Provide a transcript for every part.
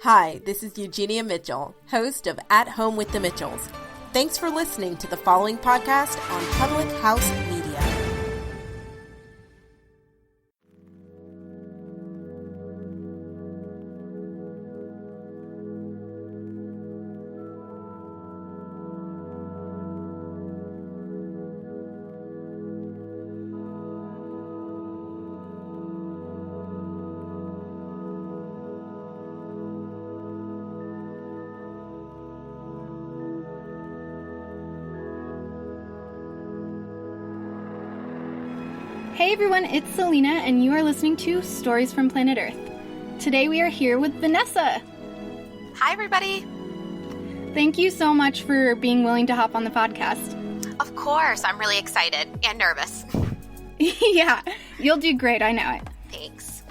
Hi, this is Eugenia Mitchell, host of At Home with the Mitchells. Thanks for listening to the following podcast on Public House Media. Hey everyone, it's Selena, and you are listening to Stories from Planet Earth. Today we are here with Vanessa. Hi everybody. Thank you so much for being willing to hop on the podcast. Of course, I'm really excited and nervous. Yeah, you'll do great, I know it. Thanks.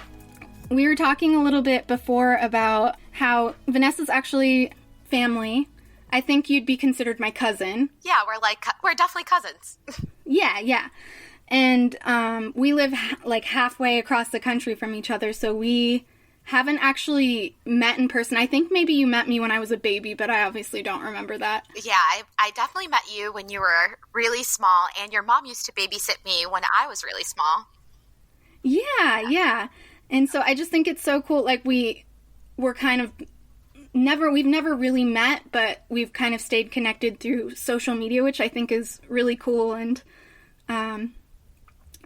We were talking a little bit before about how Vanessa's actually family. I think you'd be considered my cousin. Yeah, we're definitely cousins. Yeah. And we live like halfway across the country from each other, so we haven't actually met in person. I think maybe you met me when I was a baby, but I obviously don't remember that. Yeah, I definitely met you when you were really small, and your mom used to babysit me when I was really small. Yeah. And so I just think it's so cool. Like we've never really met, but we've kind of stayed connected through social media, which I think is really cool. And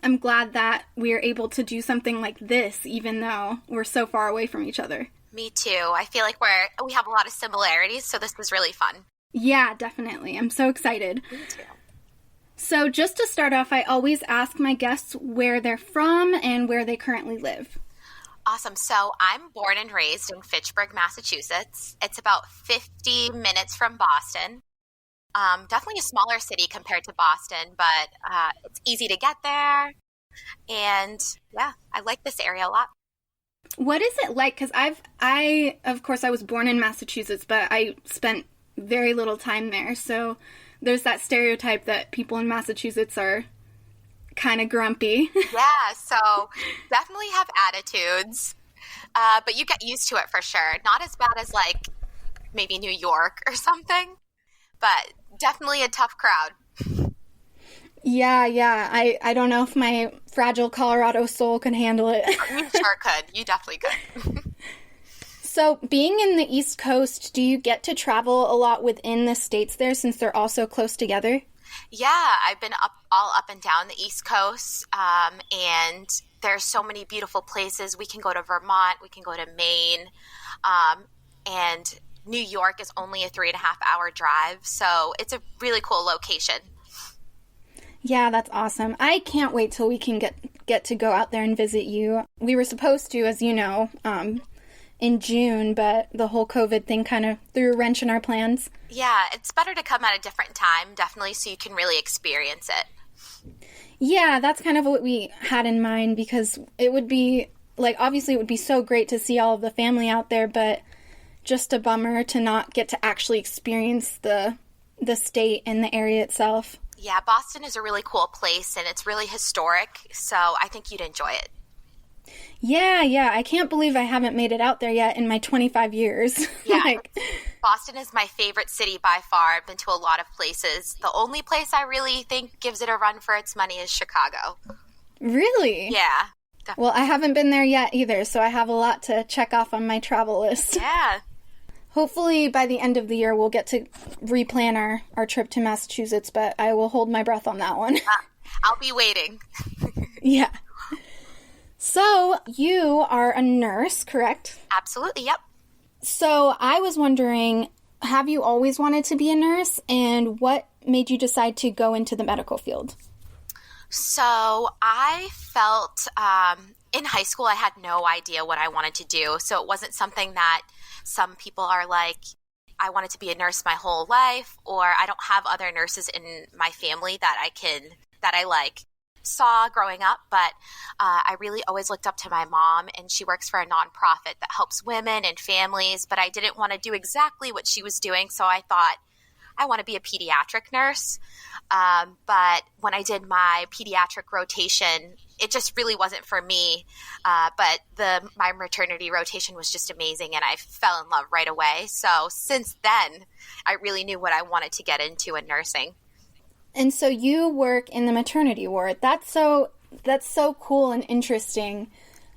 I'm glad that we're able to do something like this, even though we're so far away from each other. Me too. I feel like we have a lot of similarities, so this was really fun. Yeah, definitely. I'm so excited. Me too. So just to start off, I always ask my guests where they're from and where they currently live. Awesome. So I'm born and raised in Fitchburg, Massachusetts. It's about 50 minutes from Boston. Definitely a smaller city compared to Boston, but it's easy to get there. And yeah, I like this area a lot. What is it like? Because I was born in Massachusetts, but I spent very little time there. So there's that stereotype that people in Massachusetts are kind of grumpy. Yeah, so definitely have attitudes, but you get used to it for sure. Not as bad as like maybe New York or something, but definitely a tough crowd. Yeah. I don't know if my fragile Colorado soul can handle it. You sure could. You definitely could. So being in the East Coast, do you get to travel a lot within the states there since they're all so close together? Yeah, I've been all up and down the East Coast, and there's so many beautiful places. We can go to Vermont, we can go to Maine, and New York is only a 3.5-hour drive, so it's a really cool location. Yeah, that's awesome. I can't wait till we can get to go out there and visit you. We were supposed to, as you know, in June, but the whole COVID thing kind of threw a wrench in our plans. Yeah, it's better to come at a different time, definitely, so you can really experience it. Yeah, that's kind of what we had in mind, because it would be, like, obviously it would be so great to see all of the family out there, but just a bummer to not get to actually experience the state and the area itself. Yeah, Boston is a really cool place, and it's really historic, so I think you'd enjoy it. Yeah, I can't believe I haven't made it out there yet in my 25 years. Yeah, Boston is my favorite city by far. I've been to a lot of places. The only place I really think gives it a run for its money is Chicago. Really? Yeah. Definitely. Well, I haven't been there yet either, so I have a lot to check off on my travel list. Yeah. Hopefully by the end of the year we'll get to replan our trip to Massachusetts, but I will hold my breath on that one. I'll be waiting. Yeah. So you are a nurse, correct? Absolutely, yep. So I was wondering, have you always wanted to be a nurse, and what made you decide to go into the medical field? So I felt in high school I had no idea what I wanted to do, so it wasn't something that some people are like, I wanted to be a nurse my whole life, or I don't have other nurses in my family that I saw growing up, but I really always looked up to my mom, and she works for a nonprofit that helps women and families, but I didn't want to do exactly what she was doing, so I thought, I want to be a pediatric nurse. But when I did my pediatric rotation, it just really wasn't for me. But my maternity rotation was just amazing, and I fell in love right away. So since then, I really knew what I wanted to get into in nursing. And so you work in the maternity ward. That's so cool and interesting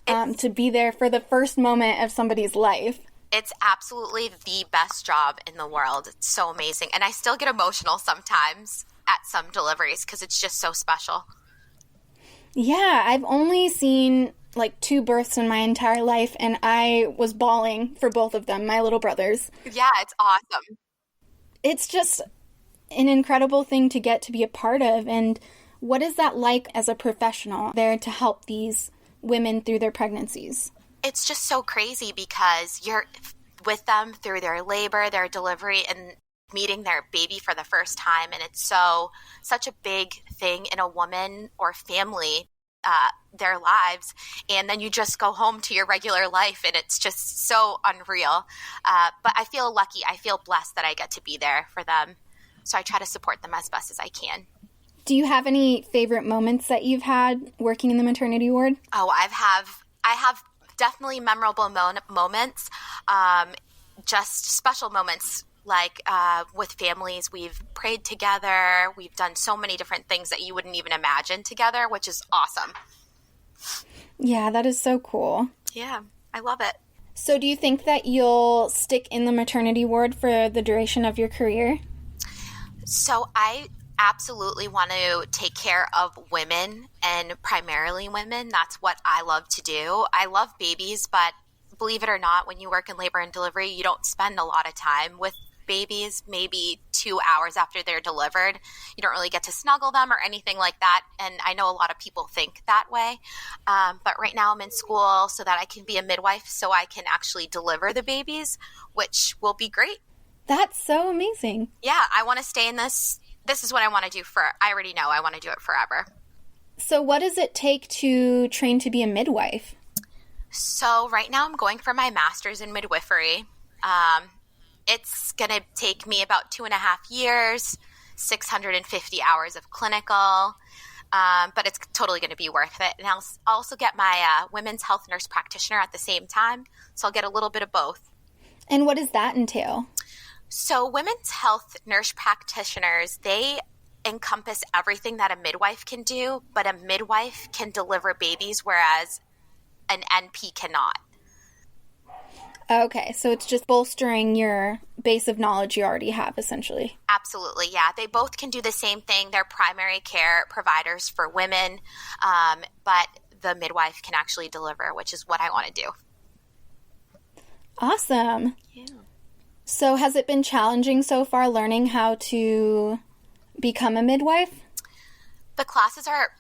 to be there for the first moment of somebody's life. It's absolutely the best job in the world. It's so amazing. And I still get emotional sometimes at some deliveries because it's just so special. Yeah, I've only seen like 2 births in my entire life, and I was bawling for both of them, my little brothers. Yeah, it's awesome. It's just an incredible thing to get to be a part of. And what is that like as a professional there to help these women through their pregnancies? It's just so crazy because you're with them through their labor, their delivery, and meeting their baby for the first time. And it's such a big thing in a woman or family, their lives. And then you just go home to your regular life, and it's just so unreal. But I feel lucky. I feel blessed that I get to be there for them. So I try to support them as best as I can. Do you have any favorite moments that you've had working in the maternity ward? Oh, I have definitely memorable moments, just special moments like with families. We've prayed together. We've done so many different things that you wouldn't even imagine together, which is awesome. Yeah, that is so cool. Yeah, I love it. So do you think that you'll stick in the maternity ward for the duration of your career? So I absolutely want to take care of women, and primarily women. That's what I love to do. I love babies, but believe it or not, when you work in labor and delivery, you don't spend a lot of time with babies, maybe 2 hours after they're delivered. You don't really get to snuggle them or anything like that. And I know a lot of people think that way. But right now I'm in school so that I can be a midwife, so I can actually deliver the babies, which will be great. That's so amazing. Yeah, I want to stay in this. This is what I want to do I already know I want to do it forever. So what does it take to train to be a midwife? So right now I'm going for my master's in midwifery. It's going to take me about 2.5 years, 650 hours of clinical, but it's totally going to be worth it. And I'll also get my women's health nurse practitioner at the same time, so I'll get a little bit of both. And what does that entail? So women's health nurse practitioners, they encompass everything that a midwife can do, but a midwife can deliver babies, whereas an NP cannot. Okay, so it's just bolstering your base of knowledge you already have, essentially. Absolutely, yeah. They both can do the same thing. They're primary care providers for women, but the midwife can actually deliver, which is what I want to do. Awesome. Yeah. So has it been challenging so far learning how to become a midwife? The classes are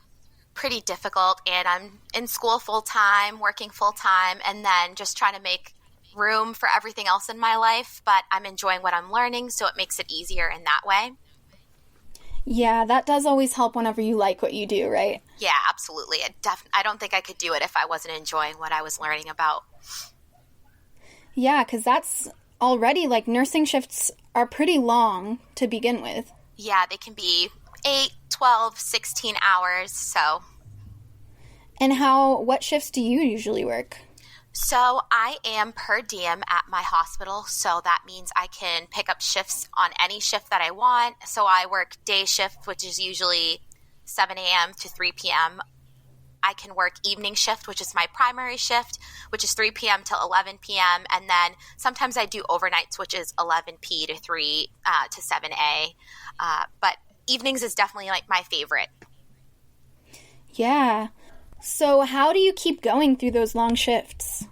pretty difficult, and I'm in school full-time, working full-time, and then just trying to make room for everything else in my life, but I'm enjoying what I'm learning, so it makes it easier in that way. Yeah, that does always help whenever you like what you do, right? Yeah, absolutely. I don't think I could do it if I wasn't enjoying what I was learning about. Yeah, because that's already, like, nursing shifts are pretty long to begin with. Yeah, they can be 8, 12, 16 hours, so. And what shifts do you usually work? So I am per diem at my hospital, so that means I can pick up shifts on any shift that I want. So I work day shift, which is usually 7 a.m. to 3 p.m. I can work evening shift, which is my primary shift, which is 3 p.m. till 11 p.m. And then sometimes I do overnights, which is 11 p. to 3 to 7 a. But evenings is definitely like my favorite. Yeah. So how do you keep going through those long shifts?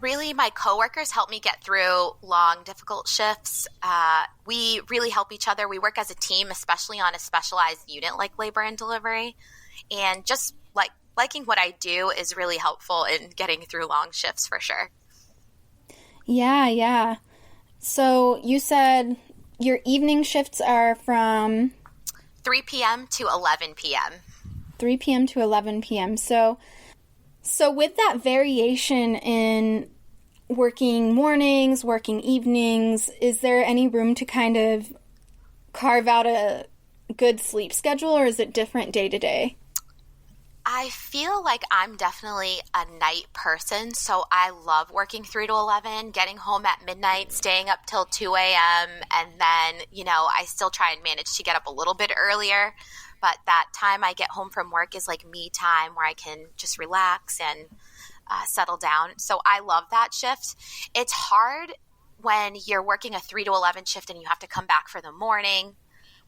Really, my coworkers help me get through long, difficult shifts. We really help each other. We work as a team, especially on a specialized unit like labor and delivery. And just liking what I do is really helpful in getting through long shifts for sure. Yeah. So you said your evening shifts are from 3 p.m. to 11 p.m. 3 p.m. to 11 p.m. So with that variation in working mornings, working evenings, is there any room to kind of carve out a good sleep schedule, or is it different day to day? I feel like I'm definitely a night person, so I love working 3 to 11, getting home at midnight, staying up till 2 a.m., and then, I still try and manage to get up a little bit earlier, but that time I get home from work is like me time where I can just relax and settle down. So I love that shift. It's hard when you're working a 3 to 11 shift and you have to come back for the morning.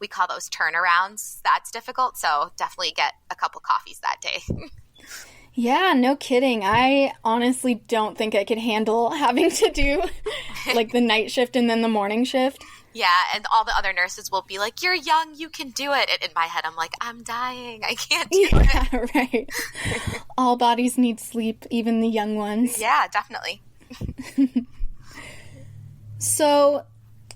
We call those turnarounds. That's difficult. So definitely get a couple coffees that day. Yeah, no kidding. I honestly don't think I could handle having to do like the night shift and then the morning shift. Yeah, and all the other nurses will be like, "You're young, you can do it." And in my head, I'm like, "I'm dying. I can't do it." Yeah, right. All bodies need sleep, even the young ones. Yeah, definitely. So,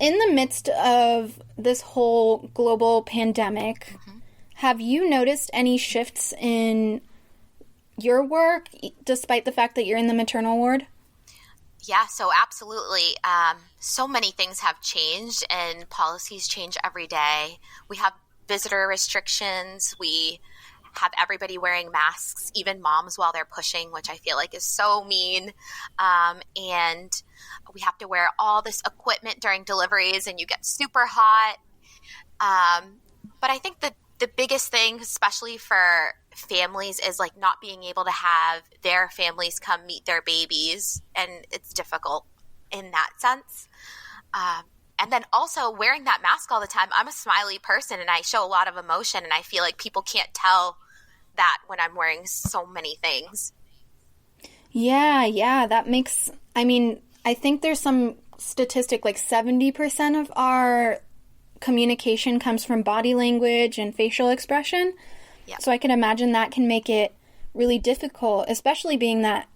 in the midst of this whole global pandemic, have you noticed any shifts in your work, despite the fact that you're in the maternal ward? Yeah, so absolutely. So many things have changed and policies change every day. We have visitor restrictions. We have everybody wearing masks, even moms while they're pushing, which I feel like is so mean. And we have to wear all this equipment during deliveries and you get super hot. But I think the biggest thing, especially for families, is like not being able to have their families come meet their babies. And it's difficult in that sense. And then also wearing that mask all the time. I'm a smiley person and I show a lot of emotion, and I feel like people can't tell that when I'm wearing so many things. Yeah, that makes, I think there's some statistic like 70% of our communication comes from body language and facial expression. Yeah. So I can imagine that can make it really difficult, especially being that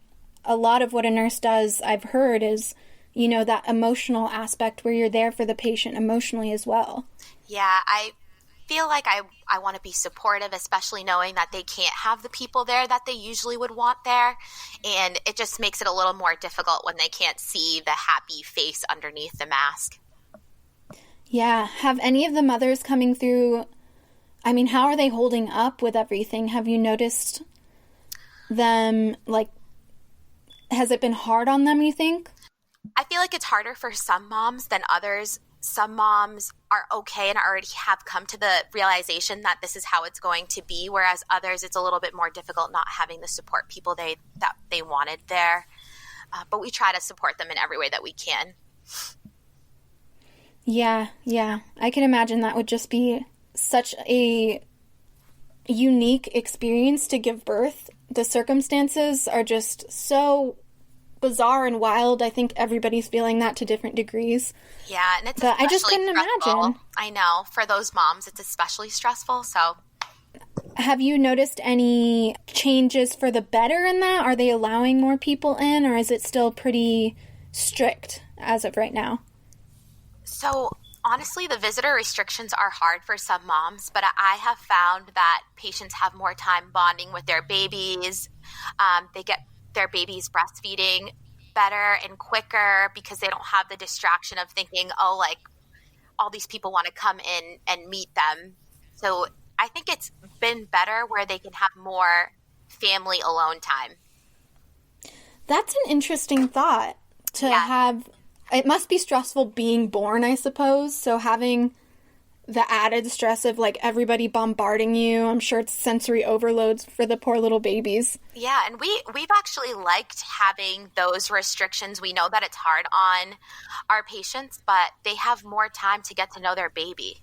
a lot of what a nurse does, I've heard, is, that emotional aspect where you're there for the patient emotionally as well. Yeah, I feel like I want to be supportive, especially knowing that they can't have the people there that they usually would want there. And it just makes it a little more difficult when they can't see the happy face underneath the mask. Yeah. Have any of the mothers coming through, how are they holding up with everything? Have you noticed them, has it been hard on them, you think? I feel like it's harder for some moms than others. Some moms are okay and already have come to the realization that this is how it's going to be, whereas others, it's a little bit more difficult not having the support people that they wanted there. But we try to support them in every way that we can. Yeah. I can imagine that would just be such a unique experience to give birth. The circumstances are just so bizarre and wild. I think everybody's feeling that to different degrees. Yeah, and it's but I just couldn't stressful. imagine. I know. For those moms, it's especially stressful, so. Have you noticed any changes for the better in that? Are they allowing more people in, or is it still pretty strict as of right now? So, honestly, the visitor restrictions are hard for some moms, but I have found that patients have more time bonding with their babies. They get their babies breastfeeding better and quicker because they don't have the distraction of thinking, oh, like all these people want to come in and meet them. So I think it's been better where they can have more family alone time. That's an interesting thought to have. It must be stressful being born, I suppose. So having the added stress of everybody bombarding you, I'm sure it's sensory overloads for the poor little babies. Yeah, and we've actually liked having those restrictions. We know that it's hard on our patients, but they have more time to get to know their baby.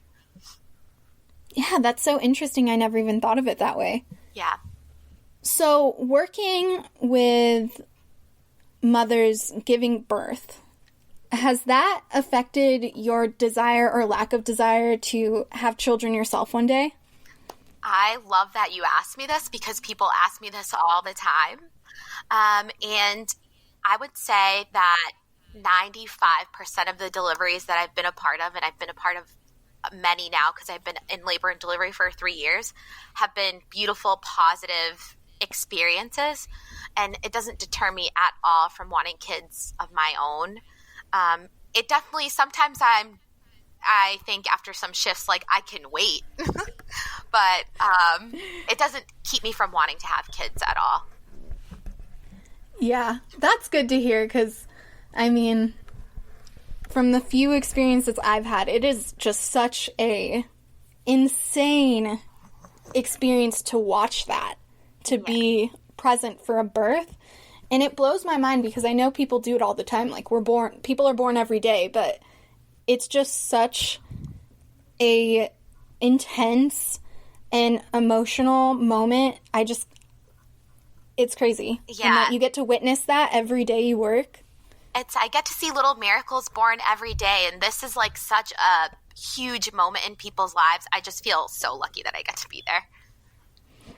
Yeah, that's so interesting. I never even thought of it that way. Yeah. So working with mothers giving birth, has that affected your desire or lack of desire to have children yourself one day? I love that you asked me this because people ask me this all the time. And I would say that 95% of the deliveries that I've been a part of, and I've been a part of many now because I've been in labor and delivery for 3 years, have been beautiful, positive experiences. And it doesn't deter me at all from wanting kids of my own. It definitely, sometimes I'm I think after some shifts, like, I can wait. But it doesn't keep me from wanting to have kids at all. Yeah, that's good to hear because, I mean, from the few experiences I've had, it is just such a insane experience to watch that, to be present for a birth. And it blows my mind because I know people do it all the time. Like, people are born every day, but it's just such a intense and emotional moment. It's crazy. Yeah. And that you get to witness that every day you work. I get to see little miracles born every day, and this is like such a huge moment in people's lives. I just feel so lucky that I get to be there.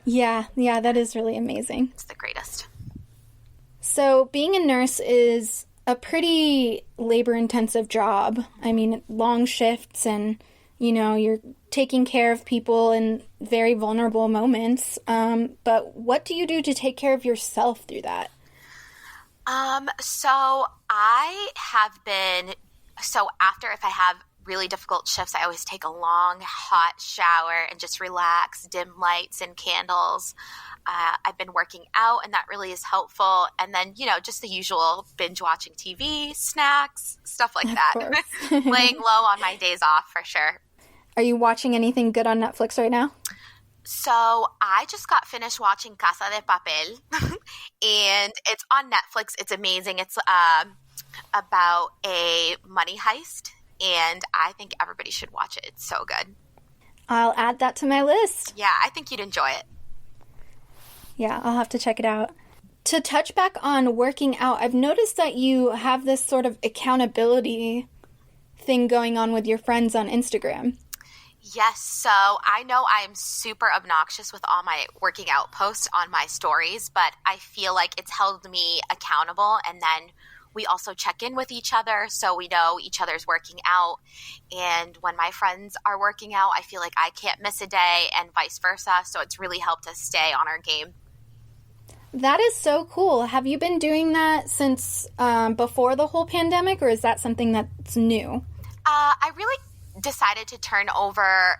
Yeah, that is really amazing. It's the greatest. So being a nurse is a pretty labor-intensive job. I mean, long shifts and, you're taking care of people in very vulnerable moments. But what do you do to take care of yourself through that? So after, if I have really difficult shifts, I always take a long, hot shower and just relax, dim lights and candles. I've been working out, and that really is helpful. And then, just the usual binge watching TV, snacks, stuff like that. Laying low on my days off for sure. Are you watching anything good on Netflix right now? So I just got finished watching Casa de Papel, and it's on Netflix. It's amazing. It's about a money heist, and I think everybody should watch it. It's so good. I'll add that to my list. Yeah, I think you'd enjoy it. Yeah, I'll have to check it out. To touch back on working out, I've noticed that you have this sort of accountability thing going on with your friends on Instagram. Yes, so I know I am super obnoxious with all my working out posts on my stories, but I feel like it's held me accountable, and then we also check in with each other so we know each other's working out. And when my friends are working out, I feel like I can't miss a day and vice versa, so it's really helped us stay on our game. That is so cool. Have you been doing that since before the whole pandemic, or is that something that's new? I really decided to turn over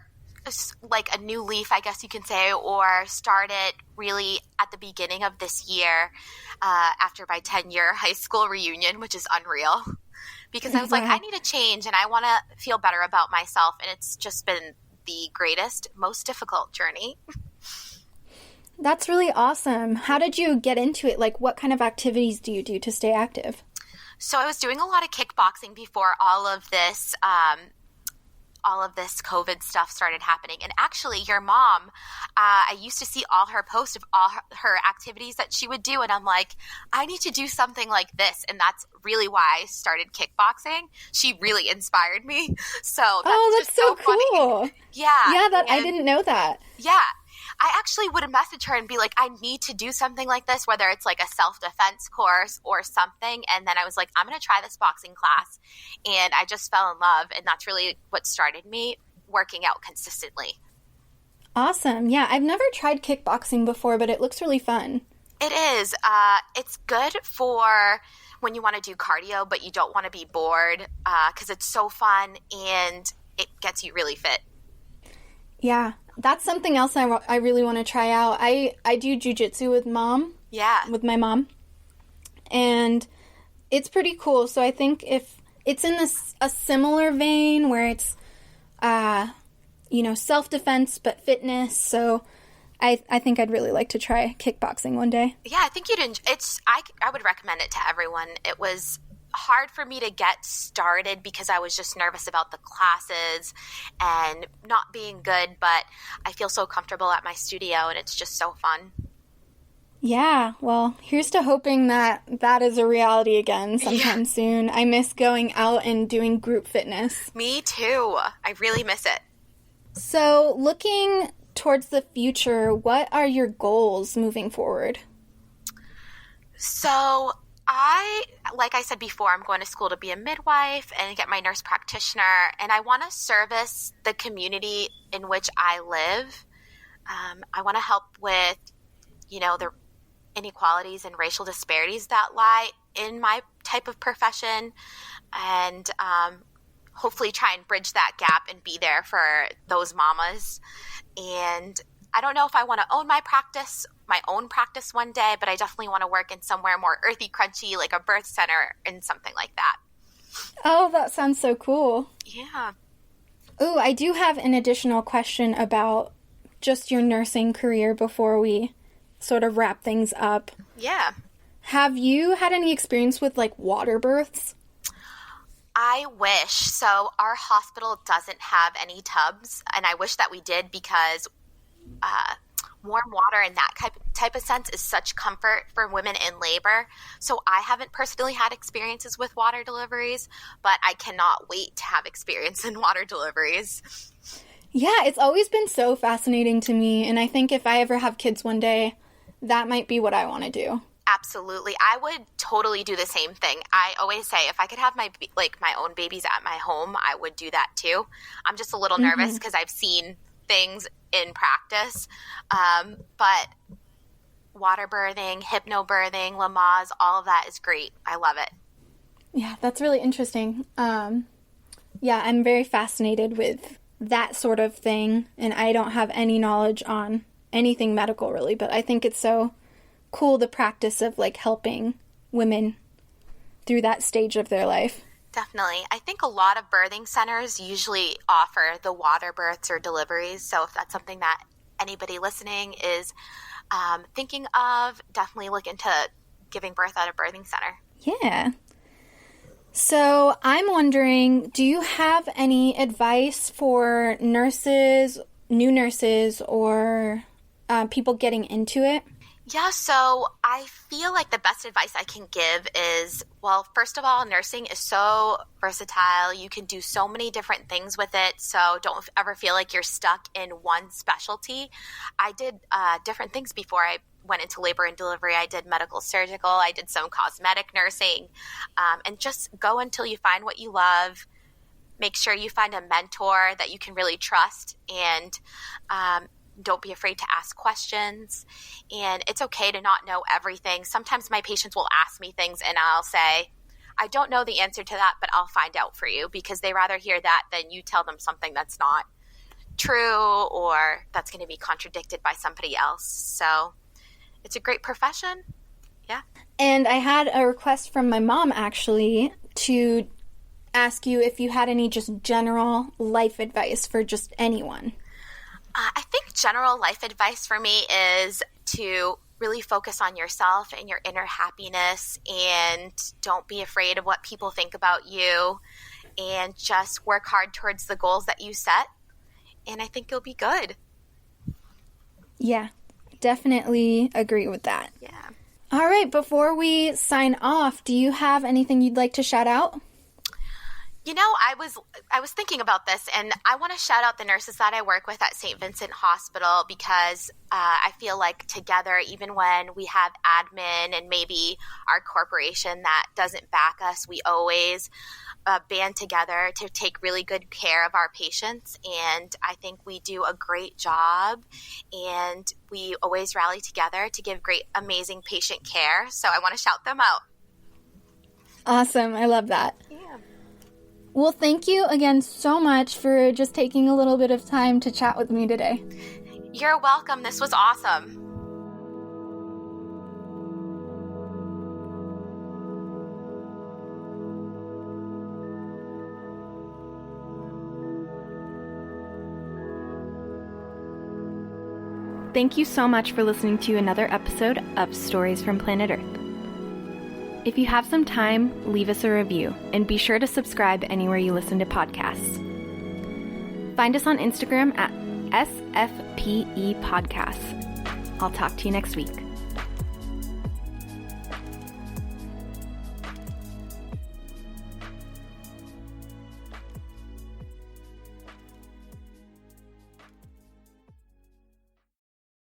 like a new leaf, I guess you can say, or start it really at the beginning of this year after my 10-year high school reunion, which is unreal. Because I was like, I need a change and I want to feel better about myself. And it's just been the greatest, most difficult journey. That's really awesome. How did you get into it? Like, what kind of activities do you do to stay active? So I was doing a lot of kickboxing before all of this COVID stuff started happening. And actually, your mom, I used to see all her posts of all her activities that she would do. And I'm like, I need to do something like this. And that's really why I started kickboxing. She really inspired me. So that's just so cool. Funny. Yeah. Yeah, I didn't know that. Yeah. I actually would message her and be like, I need to do something like this, whether it's like a self-defense course or something. And then I was like, I'm going to try this boxing class. And I just fell in love. And that's really what started me working out consistently. Awesome. Yeah, I've never tried kickboxing before, but it looks really fun. It is. It's good for when you want to do cardio, but you don't want to be bored because it's so fun and it gets you really fit. Yeah, that's something else I really want to try out. I do jujitsu with mom. Yeah. With my mom. And it's pretty cool. So I think if it's in a similar vein where it's, self-defense but fitness. So I think I'd really like to try kickboxing one day. Yeah, I think you'd enjoy it. I would recommend it to everyone. It was hard for me to get started because I was just nervous about the classes and not being good, but I feel so comfortable at my studio and it's just so fun. Yeah, well, here's to hoping that is a reality again sometime soon. I miss going out and doing group fitness. Me too. I really miss it. So, looking towards the future, what are your goals moving forward? So, like I said before, I'm going to school to be a midwife and get my nurse practitioner, and I want to service the community in which I live. I want to help with, the inequalities and racial disparities that lie in my type of profession, and hopefully try and bridge that gap and be there for those mamas. And I don't know if I want to own my own practice one day, but I definitely want to work in somewhere more earthy, crunchy, like a birth center and something like that. Oh, that sounds so cool. Yeah. Ooh, I do have an additional question about just your nursing career before we sort of wrap things up. Yeah. Have you had any experience with, like, water births? I wish. So our hospital doesn't have any tubs, and I wish that we did, because warm water in that type of sense is such comfort for women in labor. So I haven't personally had experiences with water deliveries, but I cannot wait to have experience in water deliveries. Yeah, it's always been so fascinating to me, and I think if I ever have kids one day, that might be what I want to do. Absolutely. I would totally do the same thing. I always say if I could have my own babies at my home, I would do that too. I'm just a little nervous because I've seen things in practice. But water birthing, hypnobirthing, Lamaze, all of that is great. I love it. Yeah, that's really interesting. Yeah, I'm very fascinated with that sort of thing, and I don't have any knowledge on anything medical really, but I think it's so cool, the practice of, like, helping women through that stage of their life. Definitely. I think a lot of birthing centers usually offer the water births or deliveries. So if that's something that anybody listening is thinking of, definitely look into giving birth at a birthing center. Yeah. So I'm wondering, do you have any advice for nurses, new nurses, or people getting into it? Yeah, so I feel like the best advice I can give is, well, first of all, nursing is so versatile. You can do so many different things with it, so don't ever feel like you're stuck in one specialty. I did different things before I went into labor and delivery. I did medical surgical. I did some cosmetic nursing, and just go until you find what you love. Make sure you find a mentor that you can really trust, and don't be afraid to ask questions. And it's okay to not know everything. Sometimes my patients will ask me things and I'll say, I don't know the answer to that, but I'll find out for you, because they rather hear that than you tell them something that's not true or that's going to be contradicted by somebody else. So it's a great profession. Yeah. And I had a request from my mom, actually, to ask you if you had any just general life advice for just anyone. I think general life advice for me is to really focus on yourself and your inner happiness, and don't be afraid of what people think about you, and just work hard towards the goals that you set, and I think you'll be good. Yeah, definitely agree with that. Yeah. All right, before we sign off, do you have anything you'd like to shout out? You know, I was thinking about this, and I want to shout out the nurses that I work with at St. Vincent Hospital, because I feel like together, even when we have admin and maybe our corporation that doesn't back us, we always band together to take really good care of our patients. And I think we do a great job, and we always rally together to give great, amazing patient care. So I want to shout them out. Awesome. I love that. Yeah. Well, thank you again so much for just taking a little bit of time to chat with me today. You're welcome. This was awesome. Thank you so much for listening to another episode of Stories from Planet Earth. If you have some time, leave us a review, and be sure to subscribe anywhere you listen to podcasts. Find us on Instagram at SFPE Podcasts. I'll talk to you next week.